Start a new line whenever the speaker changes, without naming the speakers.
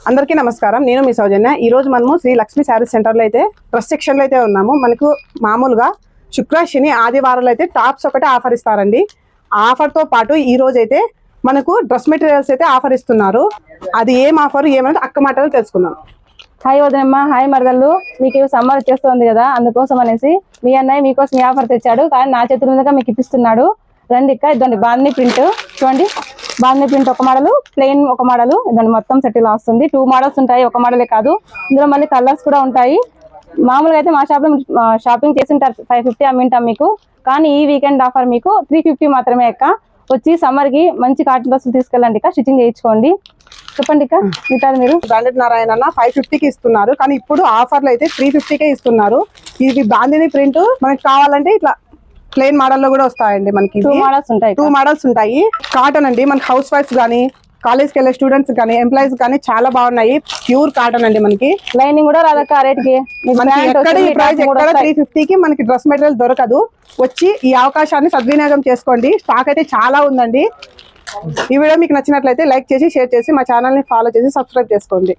అందరికీ నమస్కారం. నేను మీ సౌజన్య. ఈ రోజు మనము శ్రీ లక్ష్మి శారీస్ సెంటర్లో అయితే డ్రెస్ సెక్షన్లో అయితే ఉన్నాము. మనకు మామూలుగా శుక్ర శని ఆదివారాలు అయితే టాప్స్ ఒకటే ఆఫర్ ఇస్తారండి. ఆఫర్తో పాటు ఈ రోజు అయితే మనకు డ్రెస్ మెటీరియల్స్ అయితే ఆఫర్ ఇస్తున్నారు. అది ఏం ఆఫర్ ఏమన్నది అక్క మాటలు తెలుసుకుందాం.
హాయ్ వదినమ్మ, హాయ్ మరదళ్ళు. మీకు సమ్మర్ వచ్చేస్తుంది కదా, అందుకోసం అనేసి మీ అన్నయ్య మీకోసం ఈ ఆఫర్ తెచ్చాడు. కానీ నా చేతుల మీదుగా మీకు ఇప్పిస్తున్నాడు. రండి ఇక్క, ఇదండి బాందీ ప్రింట్. చూడండి, బాందీ ప్రింట్ ఒక మోడల్, ప్లెయిన్ ఒక మోడల్. ఇదండి మొత్తం సెట్ ఇలా వస్తుంది. 2 మోడల్స్ ఉంటాయి, ఒక మోడలే కాదు. ఇందులో మళ్ళీ కలర్స్ కూడా ఉంటాయి. మామూలుగా అయితే మా షాప్లో షాపింగ్ చేసింటారు 550 అమ్మింటాం మీకు. కానీ ఈ వీకెండ్ ఆఫర్ మీకు 350 మాత్రమే అక్క. వచ్చి సమ్మర్ కి మంచి కాటన్ డ్రెస్సులు తీసుకెళ్ళండి ఇక, స్టిచ్చింగ్ చేయించుకోండి. చెప్పండి ఇక, మిగతాది మీరు.
బ్రాండెడ్ నారాయణ 550కి ఇస్తున్నారు, కానీ ఇప్పుడు ఆఫర్లు అయితే 350కే ఇస్తున్నారు. ఇది బాందిని ప్రింట్ మనకి కావాలంటే ఇట్లా ప్లెయిన్ మోడల్లో కూడా వస్తాయండి. మనకి
2 మోడల్స్ ఉంటాయి.
2 మోడల్స్ ఉంటాయి. కాటన్ అండి, మనకి హౌస్ వైఫ్స్ కానీ కాలేజ్కి వెళ్ళే స్టూడెంట్స్ కానీ ఎంప్లాయీస్ కానీ చాలా బాగున్నాయి. ప్యూర్ కాటన్ అండి. మనకి
లైనింగ్ కూడా రాదక్క రేట్ కి.
ఎక్కడ 350కి మనకి డ్రెస్ మెటీరియల్ దొరకదు. వచ్చి ఈ అవకాశాన్ని సద్వినియోగం చేసుకోండి. స్టాక్ అయితే చాలా ఉందండి. ఈ వీడియో మీకు నచ్చినట్లయితే లైక్ చేసి షేర్ చేసి మా ఛానల్ని ఫాలో చేసి సబ్స్క్రైబ్ చేసుకోండి.